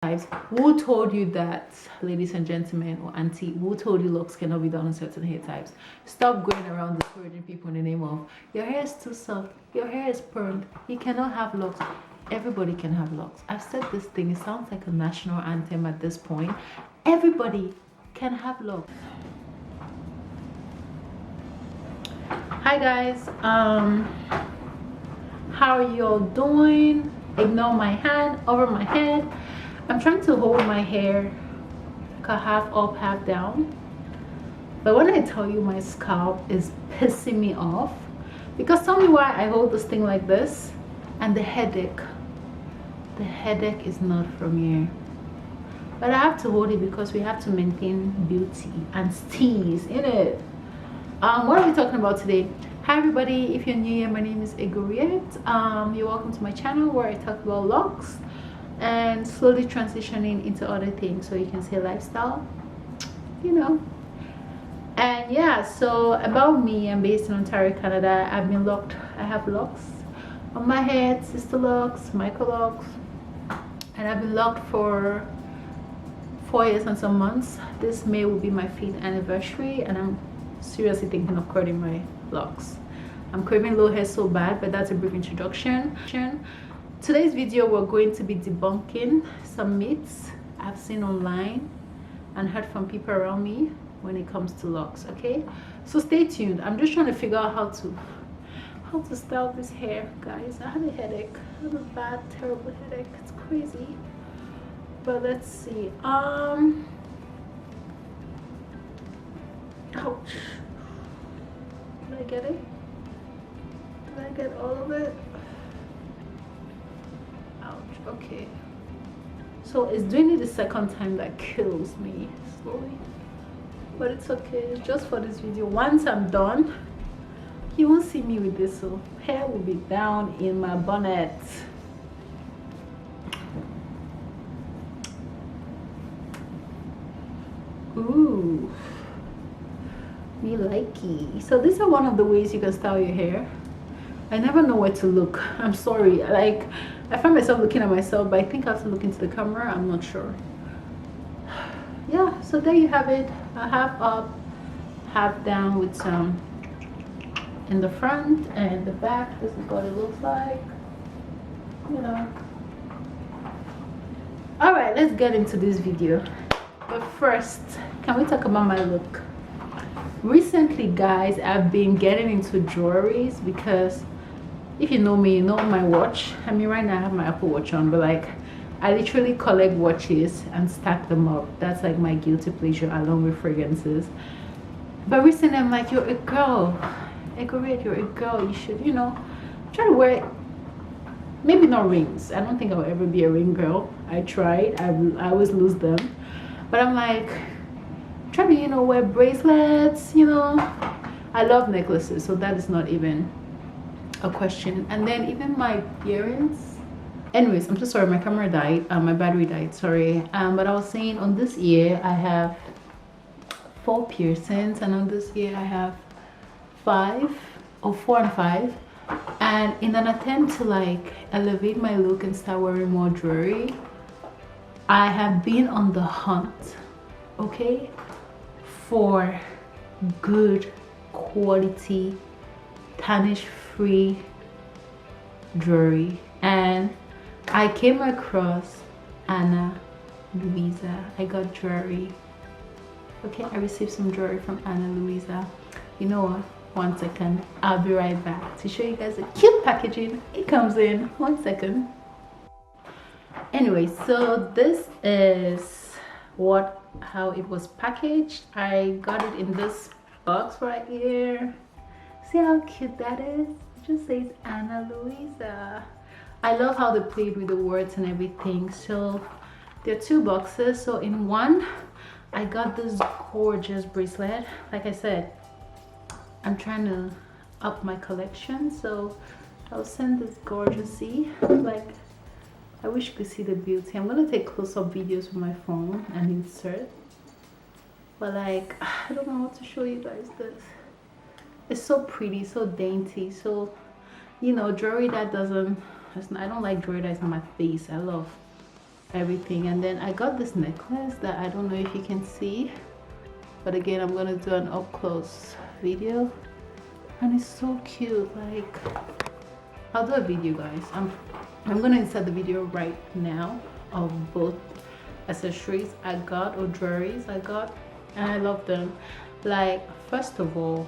Guys, who told you that, ladies and gentlemen, or auntie, who told you locks cannot be done on certain hair types? Stop going around discouraging people in the name of your hair is too soft, your hair is permed, you cannot have locks. Everybody can have locks. I've said this thing, it sounds like a national anthem at this point. Everybody can have locks. Hi guys, how are you all doing? Ignore my hand over my head. I'm trying to hold my hair like half up, half down. But when I tell you my scalp is pissing me off, because tell me why I hold this thing like this, and the headache is not from here. But I have to hold it because we have to maintain beauty and steeze in it. What are we talking about today? Hi everybody, if you're new here, my name is Igoriet. You're welcome to my channel where I talk about locks and slowly transitioning into other things, so you can say lifestyle, you know. And yeah, so about me, I'm based in Ontario, Canada. I've been locked. I have locks on my head, sister locks, micro locks, and I've been locked for 4 years and some months. This May will be my 5th anniversary, and I'm seriously thinking of cutting my locks. I'm craving low hair so bad, but that's a brief introduction. Today's video, we're going to be debunking some myths I've seen online and heard from people around me when it comes to locks. Okay, so stay tuned. I'm just trying to figure out how to style this hair, guys. I have a headache. I have a bad, terrible headache. It's crazy. But let's see. Ouch. Did I get it? Did I get all of it? Ouch. Okay. So it's doing it the second time that kills me slowly. But it's okay. It's just for this video. Once I'm done, you won't see me with this. So hair will be down in my bonnet. Ooh. Me likey. So these are one of the ways you can style your hair. I never know where to look. I'm sorry. Like, I find myself looking at myself, but I think I have to look into the camera. I'm not sure. Yeah, so there you have it. A half up, half down with some in the front and the back. This is what it looks like. You know. Alright, let's get into this video. But first, can we talk about my look? Recently, guys, I've been getting into jewelries because if you know me, you know my watch. I mean, right now I have my Apple Watch on, but like I literally collect watches and stack them up. That's like my guilty pleasure along with fragrances. But recently I'm like, you're a girl, Igoriet, you're a girl, you should, you know, try to wear, maybe not rings. I don't think I'll ever be a ring girl. I tried. I always lose them. But I'm like, try to, you know, wear bracelets, you know. I love necklaces, so that is not even a question. And then even my earrings. Anyways, I'm so sorry, my camera died, my battery died, sorry. But I was saying, on this ear I have 4 piercings, and on this ear I have 5, or 4 and 5. And in an attempt to like elevate my look and start wearing more jewelry, I have been on the hunt, okay, for good quality tarnish free jewelry, and I came across Ana Luisa. I got jewelry. Okay, I received some jewelry from Ana Luisa. You know what? 1 second, I'll be right back to show you guys the cute packaging it comes in. 1 second. Anyway, so this is how it was packaged. I got it in this box right here. See how cute that is? It just says Ana Luisa. I love how they played with the words and everything. So there are 2 boxes. So in one, I got this gorgeous bracelet. Like I said, I'm trying to up my collection, so I'll send this gorgeous. See, like, I wish you could see the beauty. I'm gonna take close-up videos with my phone and insert, but like, I don't know how to show you guys this. It's so pretty, so dainty, so, you know, jewelry that doesn't, I don't like jewelry that's on my face. I love everything. And then I got this necklace that I don't know if you can see, but again, I'm gonna do an up close video, and it's so cute. Like, I'll do a video, guys. I'm gonna insert the video right now of both accessories I got, or jewelries I got, and I love them. Like, first of all,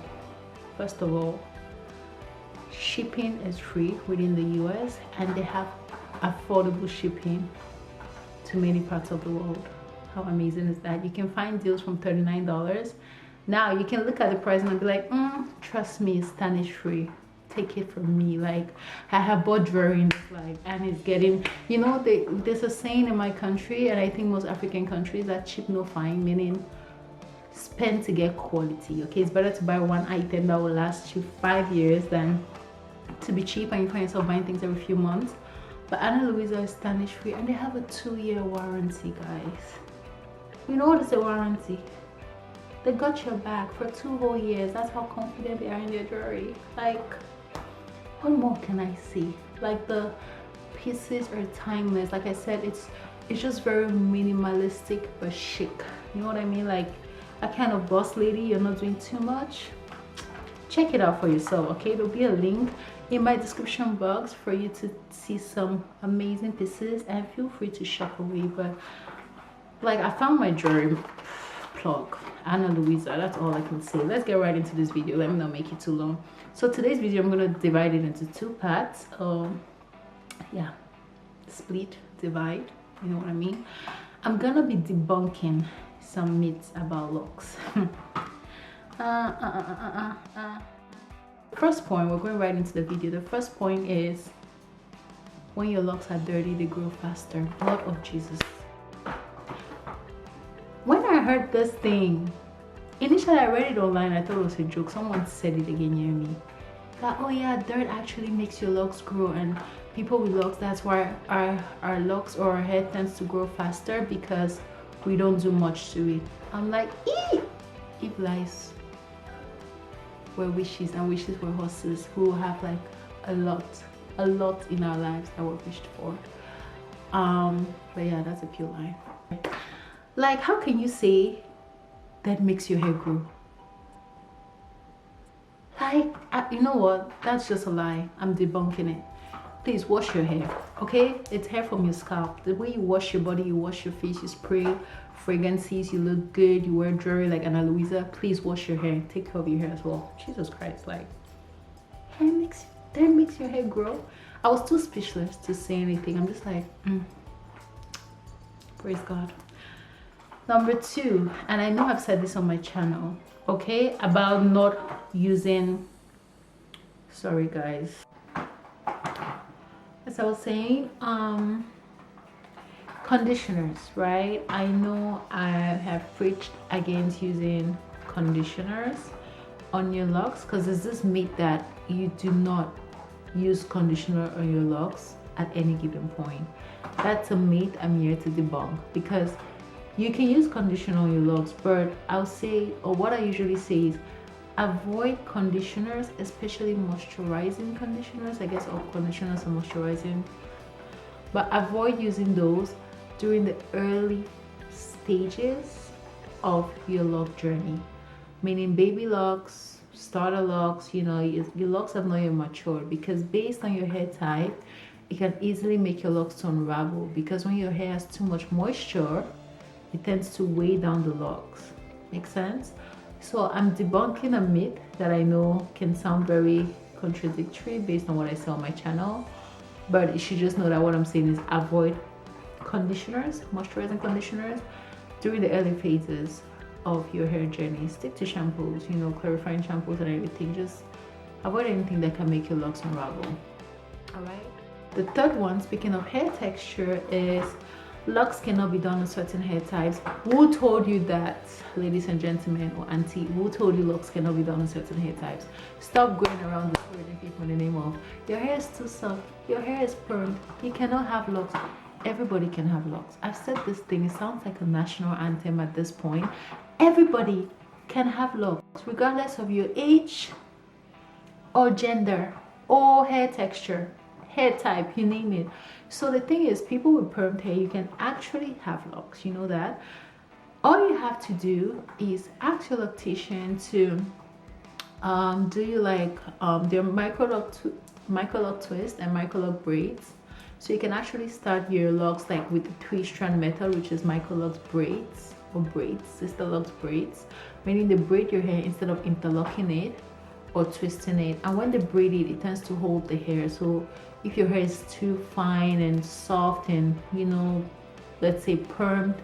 shipping is free within the US, and they have affordable shipping to many parts of the world. How amazing is that? You can find deals from $39. Now you can look at the price and be like, trust me, it's tarnish free. Take it from me. Like, I have bought jewelry in this life, and it's getting, you know, there's a saying in my country, and I think most African countries, that cheap no fine, meaning spend to get quality. Okay, it's better to buy one item that will last you 5 years than to be cheap and you find yourself buying things every few months. But Ana Luisa is tarnish free, and they have a 2-year warranty, guys. You know what is a warranty? They got your back for 2 whole years. That's how confident they are in their jewelry. Like, what more can I say? Like, the pieces are timeless. Like I said, it's just very minimalistic but chic. You know what I mean? Like, a kind of boss lady, you're not doing too much. Check it out for yourself, okay? There'll be a link in my description box for you to see some amazing pieces, and feel free to shop away. But like, I found my jewelry plug, Ana Luisa. That's all I can say. Let's get right into this video. Let me not make it too long. So today's video, I'm gonna divide it into 2 parts. Yeah, split, divide, you know what I mean. I'm gonna be debunking some myths about locks. First point, we're going right into the video. The first point is, when your locks are dirty, they grow faster. Blood of Jesus. When I heard this thing, initially I read it online, I thought it was a joke. Someone said it again near me, that, oh yeah, dirt actually makes your locks grow, and people with locks, that's why our locks or our hair tends to grow faster, because we don't do much to it. I'm like, if lies were wishes and wishes were horses, who have like a lot in our lives that were wished for. But yeah, that's a pure lie. Like, how can you say that makes your hair grow? Like, you know what? That's just a lie. I'm debunking it. Please wash your hair, okay? It's hair from your scalp. The way you wash your body, you wash your face, you spray fragrances, you look good, you wear jewelry like Ana Luisa. Please wash your hair. Take care of your hair as well. Jesus Christ, like, hair makes your hair grow. I was too speechless to say anything. I'm just like, praise God. Number 2, and I know I've said this on my channel, okay, about not using, sorry guys, as I was saying, conditioners, right? I know I have preached against using conditioners on your locks, because there's this myth that you do not use conditioner on your locks at any given point. That's a myth I'm here to debunk, because you can use conditioner on your locks, but I'll say, or what I usually say is, avoid conditioners, especially moisturizing conditioners. I guess all conditioners are moisturizing, but avoid using those during the early stages of your lock journey, meaning baby locks, starter locks. You know, your locks have not yet matured, because based on your hair type, it can easily make your locks to unravel, because when your hair has too much moisture, it tends to weigh down the locks. Make sense? So I'm debunking a myth that I know can sound very contradictory based on what I say on my channel, but you should just know that what I'm saying is avoid conditioners, moisturizing conditioners, during the early phases of your hair journey. Stick to shampoos, you know, clarifying shampoos and everything. Just avoid anything that can make your locks unravel. All right. The third one, speaking of hair texture, is locks cannot be done on certain hair types. Who told you that, ladies and gentlemen, or auntie? Who told you locks cannot be done on certain hair types? Stop going around discouraging people in the name of, your hair is too soft, your hair is permed, you cannot have locks. Everybody can have locks. I've said this thing, it sounds like a national anthem at this point. Everybody can have locks, regardless of your age or gender or hair texture. hair type, you name it. So the thing is, people with permed hair, you can actually have locks, you know that. All you have to do is ask your loctician to do you like their micro lock twist and micro lock braids. So you can actually start your locks like with the 3-strand method, which is micro locks braids, or braids, sister locks braids, meaning they braid your hair instead of interlocking it or twisting it. And when they braid it, it tends to hold the hair. So if your hair is too fine and soft and, you know, let's say permed,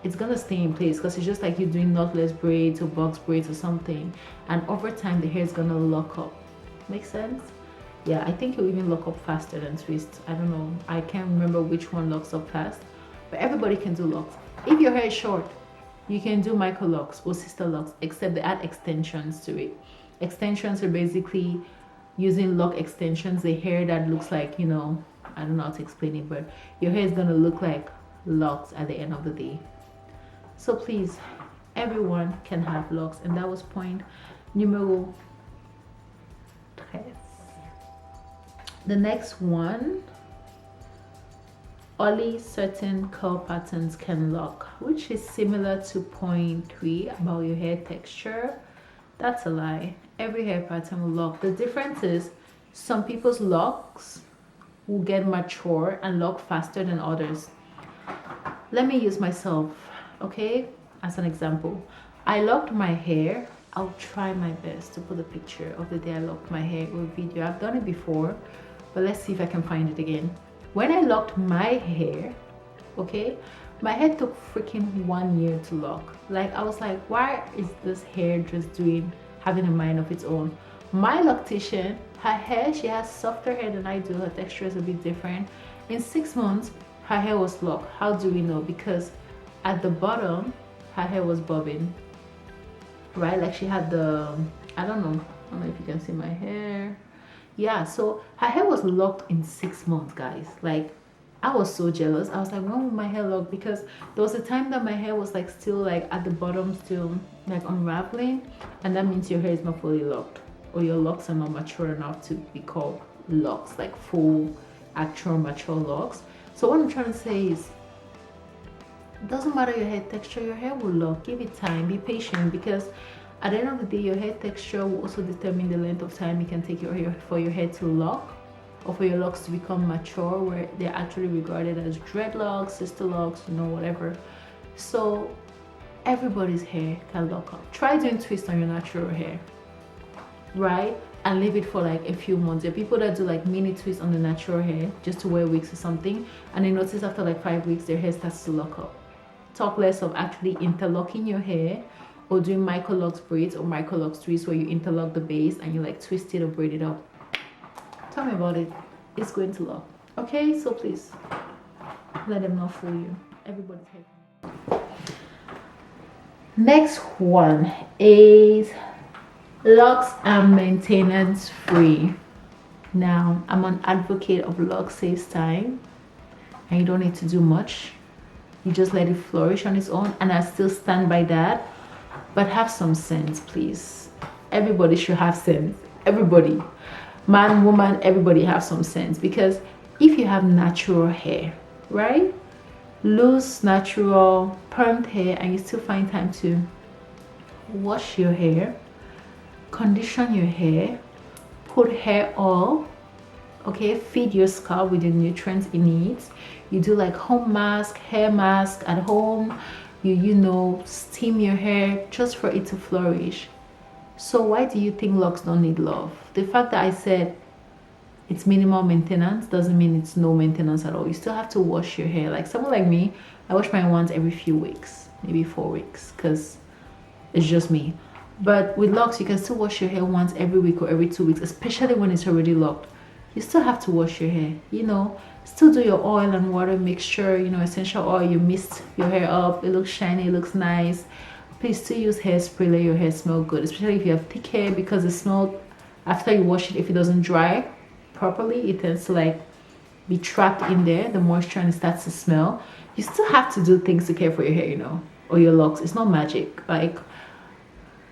it's gonna stay in place because it's just like you're doing knotless braids or box braids or something, and over time the hair is gonna lock up. Make sense? Yeah, I think it'll even lock up faster than twist. I don't know, I can't remember which one locks up fast, but everybody can do locks. If your hair is short, you can do micro locks or sister locks, except they add extensions to it. Extensions are basically using lock extensions, the hair that looks like, you know, I don't know how to explain it, but your hair is gonna look like locks at the end of the day. So please, everyone can have locks, and that was point numero 3. The next one, only certain curl patterns can lock, which is similar to point 3 about your hair texture. That's a lie. Every hair pattern will lock. The difference is some people's locks will get mature and lock faster than others. Let me use myself, okay, as an example. I locked my hair. I'll try my best to put a picture of the day I locked my hair or video. I've done it before, but let's see if I can find it again. When I locked my hair, okay, my hair took freaking 1 year to lock. Like, I was like, why is this hair just having a mind of its own? My loctician, her hair, she has softer hair than I do. Her texture is a bit different. In 6 months, her hair was locked. How do we know? Because at the bottom, her hair was bobbing, right? Like she had the, I don't know if you can see my hair. Yeah, so her hair was locked in 6 months, guys. Like, I was so jealous. I was like, when will my hair lock? Because there was a time that my hair was like still like at the bottom, still like unraveling, and that means your hair is not fully locked, or your locks are not mature enough to be called locks, like full actual mature locks. So what I'm trying to say is, it doesn't matter your hair texture, your hair will lock. Give it time, be patient, because at the end of the day, your hair texture will also determine the length of time it can take for your hair to lock, or for your locks to become mature, where they're actually regarded as dreadlocks, sister locks, you know, whatever. So everybody's hair can lock up. Try doing twists on your natural hair, right? And leave it for like a few months. There are people that do like mini twists on the natural hair just to wear wigs or something, and they notice after like 5 weeks their hair starts to lock up. Talk less of actually interlocking your hair or doing micro locks braids or micro locks twists, where you interlock the base and you like twist it or braid it up. Tell me about it. It's going to lock. Okay, so please let them not fool you. Everybody's hair. Next one is locks are maintenance free. Now, I'm an advocate of locks saves time, and you don't need to do much. You just let it flourish on its own, and I still stand by that. But have some sense, please. Everybody should have sense. Everybody, man, woman, everybody have some sense. Because if you have natural hair, right, loose, natural, permed hair, and you still find time to wash your hair, condition your hair, put hair oil, okay, feed your scalp with the nutrients it needs. You do like home mask, hair mask at home. You know, steam your hair just for it to flourish. So why do you think locks don't need love? The fact that I said it's minimal maintenance doesn't mean it's no maintenance at all. You still have to wash your hair. Like someone like me, I wash mine once every few weeks, maybe 4 weeks, because it's just me. But with locks, you can still wash your hair once every week or every 2 weeks, especially when it's already locked. You still have to wash your hair, you know, still do your oil and water mixture, you know, essential oil. You mist your hair up, it looks shiny, it looks nice. Please still use hairspray, let your hair smell good, especially if you have thick hair, because the smell after you wash it, if it doesn't dry properly, it tends to like be trapped in there, the moisture, and it starts to smell. You still have to do things to care for your hair, you know, or your locks. It's not magic. Like,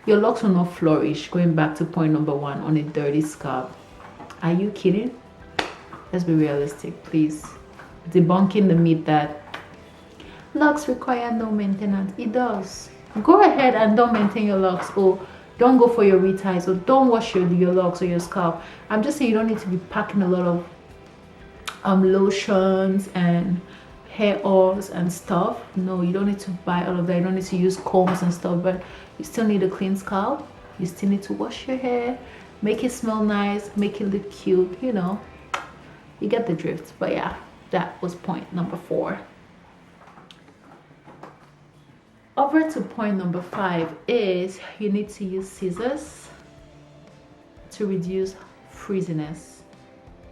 your locks will not flourish, going back to point number 1, on a dirty scalp. Are you kidding? Let's be realistic, please. Debunking the myth that locks require no maintenance. It does. Go ahead and don't maintain your locks, or don't go for your reties, or don't wash your locks or your scalp. I'm just saying you don't need to be packing a lot of lotions and hair oils and stuff. No, you don't need to buy all of that. You don't need to use combs and stuff, but you still need a clean scalp. You still need to wash your hair, make it smell nice, make it look cute, you know. You get the drift. But yeah, that was point number 4. Over to point number 5 is you need to use scissors to reduce frizziness,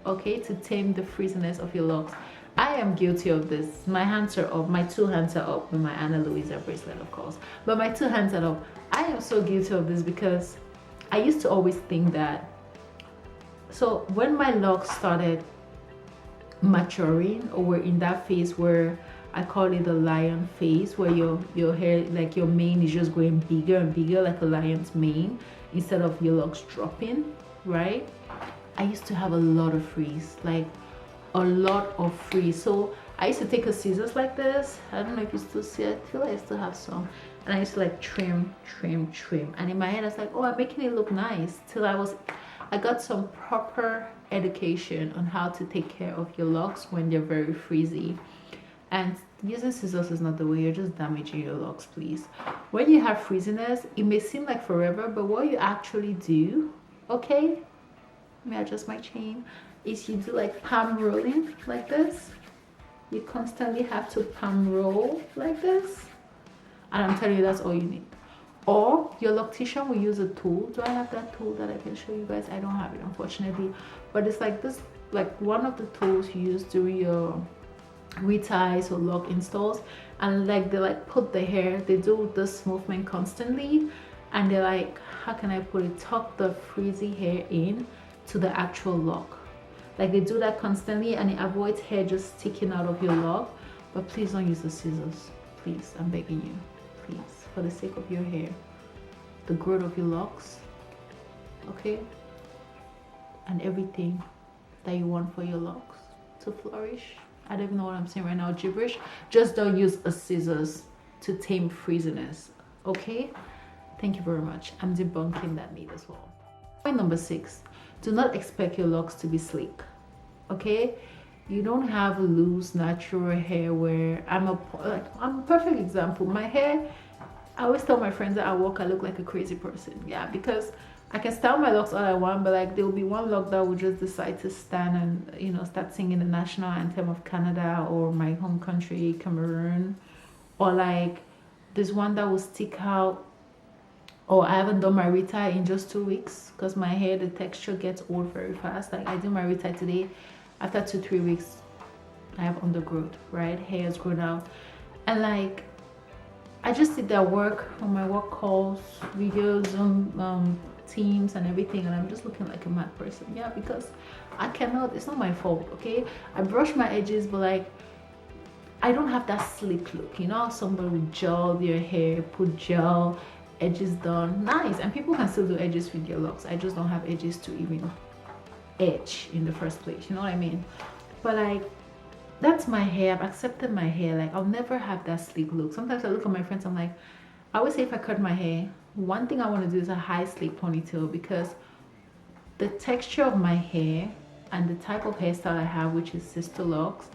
okay, to tame the frizziness of your locks. I am guilty of this. My hands are up, my 2 hands are up with my Anna Luisa bracelet, of course, but my 2 hands are up. I am so guilty of this because I used to always think that, so when my locks started maturing, or were in that phase where I call it the lion phase, where your hair, like your mane is just going bigger and bigger like a lion's mane instead of your locks dropping, right? I used to have a lot of frizz, like a lot of frizz. So I used to take a scissors like this. I don't know if you still see it. I feel like I still have some. And I used to like trim. And in my head I was like, oh, I'm making it look nice. Till I got some proper education on how to take care of your locks when they're very frizzy. And using scissors is not the way. You're just damaging your locks, please. When you have frizziness, it may seem like forever, but what you actually do, okay, let me adjust my chain, is you do like palm rolling like this. You constantly have to palm roll like this, and I'm telling you, that's all you need. Or your loctician will use a tool. Do I have that tool that I can show you guys? I don't have it, unfortunately, but it's like this, like one of the tools you use during your reties or lock installs, and like they like put the hair, they do this movement constantly, and they're like, how can I put it, tuck the frizzy hair in to the actual lock. Like they do that constantly, and it avoids hair just sticking out of your lock. But please don't use the scissors, please, I'm begging you, please, for the sake of your hair, the growth of your locks, okay, and everything that you want for your locks to flourish. I don't even know what I'm saying right now, gibberish. Just don't use a scissors to tame frizziness, okay? Thank you very much. I'm debunking that myth as well. Point number 6, do not expect your locks to be sleek, okay? You don't have loose natural hair where I'm a perfect example. My hair, I always tell my friends that I look like a crazy person. Yeah, because I can style my locks all I want, but like there will be one lock that will just decide to stand and, you know, start singing the national anthem of Canada or my home country, Cameroon. Or like there's one that will stick out. Oh, I haven't done my retie in just 2 weeks because my hair, the texture gets old very fast. Like I do my retie today, after 2-3 weeks I have undergrowth, right? Hair has grown out, and like I just did that work on my work calls, videos on Teams and everything, and I'm just looking like a mad person. Yeah, because I cannot, it's not my fault, okay? I brush my edges, but like I don't have that sleek look. You know, somebody would gel their hair, put gel, edges done, nice, and people can still do edges with their locks. I just don't have edges to even edge in the first place, you know what I mean? But like that's my hair. I've accepted my hair. Like I'll never have that sleek look. Sometimes I look at my friends, I'm like, I always say if I cut my hair, one thing I want to do is a high sleek ponytail, because the texture of my hair and the type of hairstyle I have, which is sister locks,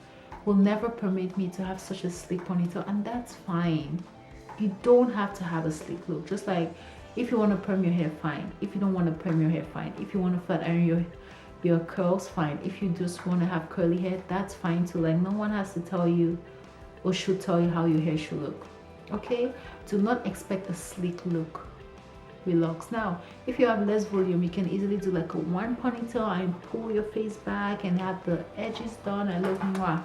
will never permit me to have such a sleek ponytail, and that's fine. You don't have to have a sleek look. Just like if you want to perm your hair, fine. If you don't want to perm your hair, fine. If you want to flat iron your curls, fine. If you just want to have curly hair, that's fine too. Like no one has to tell you or should tell you how your hair should look, okay? Do not expect a sleek look with locks. Now if you have less volume, you can easily do like a one ponytail and pull your face back and have the edges done and look mwah.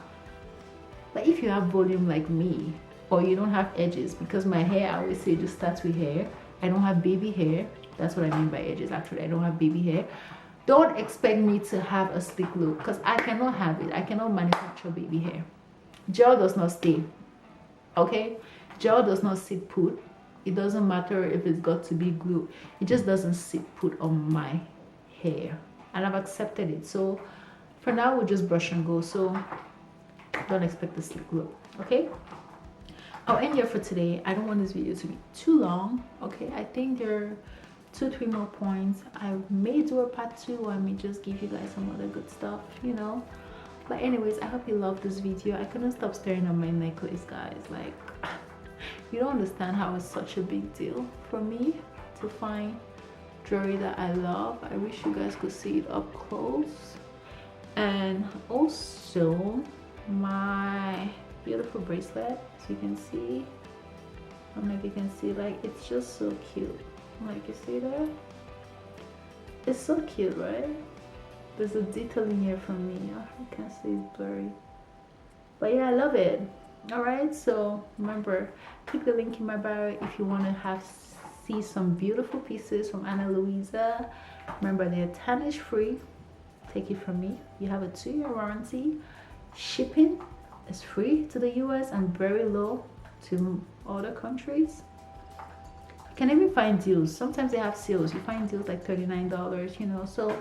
But if you have volume like me, or you don't have edges, because my hair, I always say, just starts with hair. I don't have baby hair. That's what I mean by edges. Actually, I don't have baby hair. Don't expect me to have a sleek look, because I cannot have it. I cannot manufacture baby hair. Gel does not stay, okay? Gel does not sit put. It doesn't matter if it's got to be glue. It just doesn't sit put on my hair, and I've accepted it. So For now, we'll just brush and go, so don't expect a slick look. Okay, I'll end here for today. I don't want this video to be too long. Okay, I think there are 2-3 more points. I may do a part 2, or I may just give you guys some other good stuff, you know. But anyways, I hope you loved this video. I couldn't stop staring at my necklace, guys. Like, you don't understand how it's such a big deal for me to find jewelry that I love. I wish you guys could see it up close. And also my beautiful bracelet, as you can see. I don't know if you can see, like, it's just so cute. Like, you see that? It's so cute, right? There's a detail in here from me. You can see it's blurry, but yeah, I love it. All right, so remember, click the link in my bio if you want to see some beautiful pieces from Ana Luisa. Remember, they're tarnish free. Take it from me. You have a 2-year warranty. Shipping is free to the US and very low to other countries. You can even find deals. Sometimes they have sales. You find deals like $39, you know. So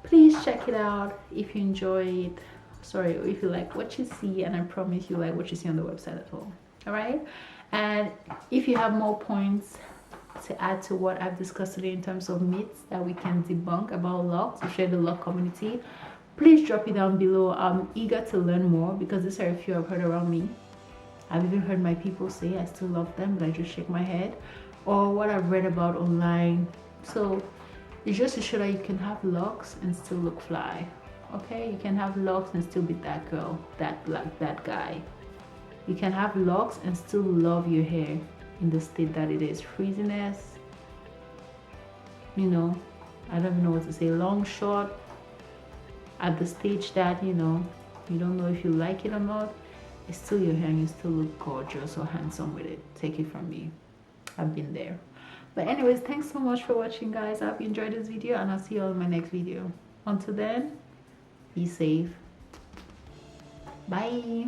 please check it out if you enjoy it. Sorry, if you like what you see, and I promise you like what you see on the website at all. All right, and if you have more points to add to what I've discussed today in terms of myths that we can debunk about locs to share the loc community, please drop it down below. I'm eager to learn more because these are a few I've heard around me. I've even heard my people say I still love them, but I just shake my head, or what I've read about online. So it's just to show that you can have locs and still look fly. Okay, you can have locs and still be that girl, that black, that guy. You can have locs and still love your hair in the state that it is. Frizziness, you know, I don't even know what to say, long, short, at the stage that, you know, you don't know if you like it or not. It's still your hair and you still look gorgeous or handsome with it. Take it from me, I've been there. But anyways, thanks so much for watching, guys. I hope you enjoyed this video, and I'll see you all in my next video. Until then, be safe. Bye.